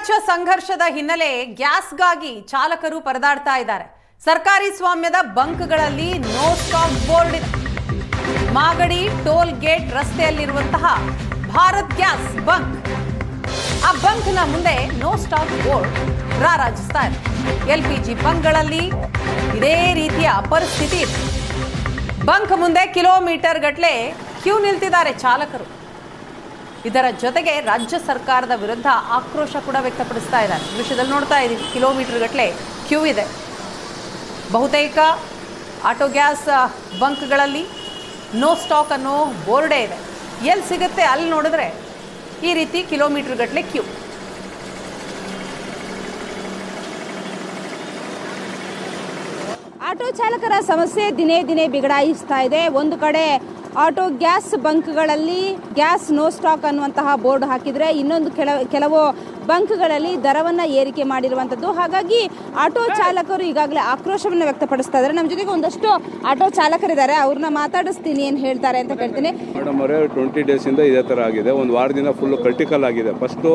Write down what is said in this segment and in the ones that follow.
ರಾಜ್ಯ ಸಂಘರ್ಷದ ಹಿನ್ನೆಲೆ ಗ್ಯಾಸ್ಗಾಗಿ ಚಾಲಕರು ಪರದಾಡ್ತಾ ಇದ್ದಾರೆ. ಸರ್ಕಾರಿ ಸ್ವಾಮ್ಯದ ಬಂಕ್ಗಳಲ್ಲಿ ನೋ ಸ್ಟಾಪ್ ಬೋರ್ಡ್ ಇದೆ. ಮಾಗಡಿ ಟೋಲ್ ಗೇಟ್ ರಸ್ತೆಯಲ್ಲಿರುವಂತಹ ಭಾರತ್ ಗ್ಯಾಸ್ ಬಂಕ್, ಆ ಬಂಕ್ನ ಮುಂದೆ ನೋ ಸ್ಟಾಪ್ ಬೋರ್ಡ್ ರಾರಾಜಿಸ್ತಾ ಇದೆ. ಎಲ್ಪಿಜಿ ಬಂಕ್ಗಳಲ್ಲಿ ಇದೇ ರೀತಿಯ ಪರಿಸ್ಥಿತಿ ಇದೆ. ಬಂಕ್ ಮುಂದೆ ಕಿಲೋಮೀಟರ್ ಗಟ್ಟಲೆ ಕ್ಯೂ ನಿಲ್ತಿದ್ದಾರೆ ಚಾಲಕರು. ಇದರ ಜೊತೆಗೆ ರಾಜ್ಯ ಸರ್ಕಾರದ ವಿರುದ್ಧ ಆಕ್ರೋಶ ಕೂಡ ವ್ಯಕ್ತಪಡಿಸ್ತಾ ಇದ್ದಾರೆ. ದೃಶ್ಯದಲ್ಲಿ ನೋಡ್ತಾ ಇದ್ದೀವಿ, ಕಿಲೋಮೀಟರ್ ಗಟ್ಟಲೆ ಕ್ಯೂ ಇದೆ. ಬಹುತೇಕ ಆಟೋ ಗ್ಯಾಸ್ ಬಂಕ್ಗಳಲ್ಲಿ ನೋ ಸ್ಟಾಕ್ ಅನ್ನೋ ಬೋರ್ಡೇ ಇದೆ. ಎಲ್ಲಿ ಸಿಗುತ್ತೆ ಅಲ್ಲಿ ನೋಡಿದ್ರೆ ಈ ರೀತಿ ಕಿಲೋಮೀಟರ್ ಗಟ್ಟಲೆ ಕ್ಯೂ. ಆಟೋ ಚಾಲಕರ ಸಮಸ್ಯೆ ದಿನೇ ದಿನೇ ಬಿಗಡಾಯಿಸ್ತಾ ಇದೆ. ಒಂದು ಕಡೆ ಆಟೋ ಗ್ಯಾಸ್ ಬಂಕ್ಗಳಲ್ಲಿ ಗ್ಯಾಸ್ ನೋ ಸ್ಟಾಕ್ ಅನ್ನುವಂತಹ ಬೋರ್ಡ್ ಹಾಕಿದರೆ, ಇನ್ನೊಂದು ಕೆಲವು ಬಂಕ್ಗಳಲ್ಲಿ ದರವನ್ನು ಏರಿಕೆ ಮಾಡಿರುವಂಥದ್ದು. ಹಾಗಾಗಿ ಆಟೋ ಚಾಲಕರು ಈಗಾಗಲೇ ಆಕ್ರೋಶವನ್ನು ವ್ಯಕ್ತಪಡಿಸ್ತಾ ಇದ್ದಾರೆ. ನಮ್ಮ ಜೊತೆಗೆ ಒಂದಷ್ಟು ಆಟೋ ಚಾಲಕರಿದ್ದಾರೆ, ಅವ್ರನ್ನ ಮಾತಾಡಿಸ್ತೀನಿ, ಏನು ಹೇಳ್ತಾರೆ ಅಂತ ಕೇಳ್ತೀನಿ. ಮೇಡಮ್ ಅವರೇ, 20 ಡೇಸಿಂದ ಇದೇ ಥರ ಆಗಿದೆ. ಒಂದು ವಾರದಿಂದ ಫುಲ್ಲು ಕ್ರಿಟಿಕಲ್ ಆಗಿದೆ. ಫಸ್ಟು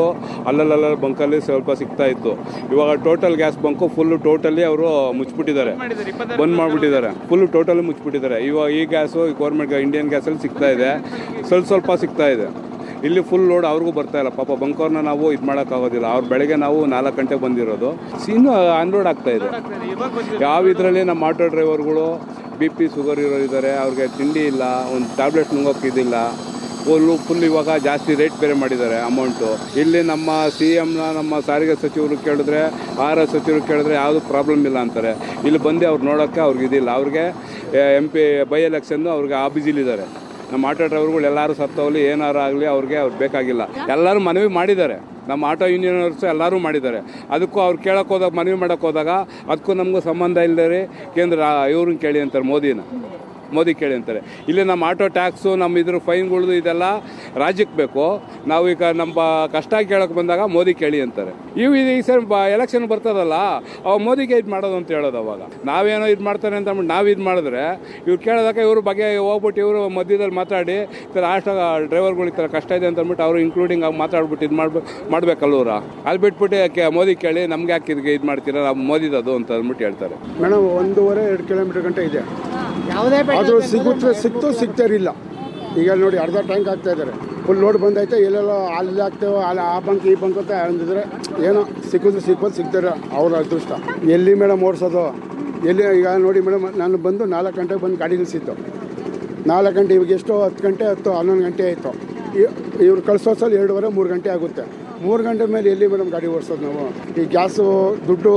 ಅಲ್ಲಲ್ಲ ಬಂಕಲ್ಲಿ ಸ್ವಲ್ಪ ಸಿಗ್ತಾ ಇತ್ತು. ಇವಾಗ total gas bunk full totally ಅವರು ಮುಚ್ಚಿಬಿಟ್ಟಿದ್ದಾರೆ, ಬಂದ್ ಮಾಡಿಬಿಟ್ಟಿದ್ದಾರೆ. ಫುಲ್ಲು ಟೋಟಲಿ ಮುಚ್ಚಿಬಿಟ್ಟಿದ್ದಾರೆ. ಇವಾಗ ಈ ಗ್ಯಾಸು ಗೌರ್ಮೆಂಟ್ ಇಂಡಿಯನ್ ಗ್ಯಾಸಲ್ಲಿ ಸಿಗ್ತಾ ಇದೆ, ಸ್ವಲ್ಪ ಸಿಗ್ತಾ ಇದೆ. ಇಲ್ಲಿ ಫುಲ್ ಲೋಡ್ ಅವ್ರಿಗೂ ಬರ್ತಾ ಇಲ್ಲ. ಪಾಪ ಬಂಕವ್ರನ್ನ ನಾವು ಇದು ಮಾಡೋಕ್ಕಾಗೋದಿಲ್ಲ. ಅವ್ರು ಬೆಳಗ್ಗೆ ನಾವು 4 ಗಂಟೆಗೆ ಬಂದಿರೋದು, ಇನ್ನೂ ಅನ್ಲೋಡ್ ಆಗ್ತಾ ಇದೆ. ಯಾವ ಇದರಲ್ಲಿ ನಮ್ಮ ಆಟೋ ಡ್ರೈವರ್ಗಳು BP ಶುಗರ್ ಇರೋರಿದ್ದಾರೆ, ಅವ್ರಿಗೆ ತಿಂಡಿ ಇಲ್ಲ, ಒಂದು ಟ್ಯಾಬ್ಲೆಟ್ ನುಂಗೋಕ್ಕಿದ್ದಿಲ್ಲ. ಫುಲ್ ಇವಾಗ ಜಾಸ್ತಿ ರೇಟ್ ಬೇರೆ ಮಾಡಿದ್ದಾರೆ ಅಮೌಂಟು. ಇಲ್ಲಿ ನಮ್ಮ CMನ ನಮ್ಮ ಸಾರಿಗೆ ಸಚಿವರು ಕೇಳಿದ್ರೆ, ಆಹಾರ ಸಚಿವರು ಕೇಳಿದ್ರೆ ಯಾವುದು ಪ್ರಾಬ್ಲಮ್ ಇಲ್ಲ ಅಂತಾರೆ. ಇಲ್ಲಿ ಬಂದು ಅವ್ರು ನೋಡೋಕ್ಕೆ ಅವ್ರಿಗೆ ಇದಿಲ್ಲ. ಅವ್ರಿಗೆ MP ಬೈ ಎಲೆಕ್ಷನ್ನು ಅವ್ರಿಗೆ ಆಬಿಜಿಲಿದ್ದಾರೆ. ನಮ್ಮ ಆಟೋ ಡ್ರೈವರ್ಗಳು ಎಲ್ಲರೂ ಸತ್ತೋಗಲಿ, ಏನಾರು ಆಗಲಿ ಅವ್ರಿಗೆ ಬೇಕಾಗಿಲ್ಲ. ಎಲ್ಲರೂ ಮನವಿ ಮಾಡಿದ್ದಾರೆ, ನಮ್ಮ ಆಟೋ ಯೂನಿಯನರ್ಸು ಎಲ್ಲರೂ ಮಾಡಿದ್ದಾರೆ. ಅದಕ್ಕೂ ಅವ್ರು ಕೇಳೋಕೆ ಹೋದಾಗ, ಮನವಿ ಮಾಡೋಕ್ಕೆ ಹೋದಾಗ ಅದಕ್ಕೂ ನಮಗೂ ಸಂಬಂಧ ಇಲ್ಲದೆ ಕೇಂದ್ರ ಇವ್ರನ್ನ ಕೇಳಿ ಅಂತಾರೆ, ಮೋದಿ ಕೇಳಿ ಅಂತಾರೆ. ಇಲ್ಲಿ ನಮ್ಮ ಆಟೋ ಟ್ಯಾಕ್ಸು, ನಮ್ಮ ಇದ್ರ ಫೈನ್ಗಳದು ಇದೆಲ್ಲ ರಾಜ್ಯಕ್ಕೆ ಬೇಕು. ನಾವು ಈಗ ನಮ್ಮ ಕಷ್ಟ ಕೇಳೋಕೆ ಬಂದಾಗ ಮೋದಿ ಕೇಳಿ ಅಂತಾರೆ. ಈ ಸರಿ ಎಲೆಕ್ಷನ್ ಬರ್ತದಲ್ಲ, ಅವಾಗ ಮೋದಿಗೆ ಇದು ಮಾಡೋದು ಅಂತ ಹೇಳೋದು. ಅವಾಗ ನಾವೇನೋ ಇದು ಮಾಡ್ತಾರೆ ಅಂತ ಅಂದ್ಬಿಟ್ಟು ನಾವು ಇದು ಮಾಡಿದ್ರೆ, ಇವ್ರು ಕೇಳೋದಕ್ಕೆ ಇವರು ಬಗ್ಗೆ ಹೋಗ್ಬಿಟ್ಟು ಇವರು ಮಧ್ಯದಲ್ಲಿ ಮಾತಾಡಿ ಈ ಥರ ಆಟೋ ಡ್ರೈವರ್ಗಳು ಈ ಥರ ಕಷ್ಟ ಇದೆ ಅಂತ ಅಂದ್ಬಿಟ್ಟು ಅವರು ಇನ್ಕ್ಲೂಡಿಂಗ್ ಆಗಿ ಮಾತಾಡ್ಬಿಟ್ಟು ಇದು ಮಾಡ್ಬೇಕಲ್ವರ. ಅಲ್ಲಿ ಬಿಟ್ಬಿಟ್ಟು ಮೋದಿ ಕೇಳಿ ನಮ್ಗೆ ಯಾಕೆ ಇದಕ್ಕೆ ಇದು ಮಾಡ್ತೀರಾ, ನಾವು ಮೋದಿದದು ಅಂತ ಅಂದ್ಬಿಟ್ಟು ಹೇಳ್ತಾರೆ. ಮೇಡಮ್ 1.5-2 ಕಿಲೋಮೀಟರ್ ಗಂಟೆ ಇದೆ. ಅದು ಸಿಗ್ತಾ ಇರಲಿಲ್ಲ. ಈಗ ನೋಡಿ, ಅರ್ಧ ಟ್ಯಾಂಕ್ ಆಗ್ತಾ ಇದ್ದಾರೆ. ಫುಲ್ ಲೋಡ್ ಬಂದೈತೆ, ಎಲ್ಲೆಲ್ಲ ಅಲ್ಲಿ ಆಗ್ತೇವೆ, ಅಲ್ಲಿ ಆ ಬಂಕ್ ಈ ಬಂಕ್ ಅಂತ ಅಂದಿದ್ರೆ ಏನೋ ಸಿಗ್ತಾರೆ. ಅವ್ರ ಅದೃಷ್ಟ. ಎಲ್ಲಿ ಮೇಡಮ್ ಓಡಿಸೋದು, ಎಲ್ಲಿ? ಈಗ ನೋಡಿ ಮೇಡಮ್, ನಾನು ಬಂದು 4 ಗಂಟೆಗೆ ಬಂದು ಗಾಡಿ ನಿಲ್ಲಿಸಿದ್ದು. 4 ಗಂಟೆ, ಇವಾಗ ಎಷ್ಟು 10 ಗಂಟೆ 11 ಗಂಟೆ ಆಯಿತು. ಇವ್ರು ಕಳಿಸೋಸಲ್ಲಿ 2-3 ಗಂಟೆ ಆಗುತ್ತೆ. 3 ಗಂಟೆ ಮೇಲೆ ಎಲ್ಲಿ ಮೇಡಮ್ ಗಾಡಿ ಓಡಿಸೋದು ನಾವು? ಈ ಗ್ಯಾಸು ದುಡ್ಡು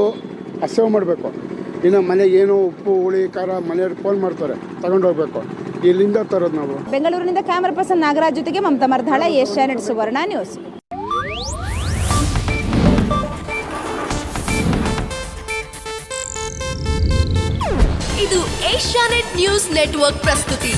ಅಸೇವ್ ಮಾಡಬೇಕು. ಇನ್ನು ಮನೆಗೆ ಏನು ಉಪ್ಪು ಹುಳಿ ಖಾರ ಮನೆಯವ್ರಿಗೆ ಫೋನ್ ಮಾಡ್ತಾರೆ, ತಗೊಂಡೋಗ್ಬೇಕು. ಇಲ್ಲಿಂದ ತರೋದು ನಾವು. ಬೆಂಗಳೂರಿನಿಂದ ಕ್ಯಾಮರಾ ಪರ್ಸನ್ ನಾಗರಾಜ್ ಜೊತೆಗೆ ಮಮತಾ ಮರ್ಧಾಳ, ಏಷ್ಯಾನೆಟ್ ಸುವರ್ಣ ನ್ಯೂಸ್. ಇದು ಏಷ್ಯಾನೆಟ್ ನ್ಯೂಸ್ ನೆಟ್ವರ್ಕ್ ಪ್ರಸ್ತುತಿ.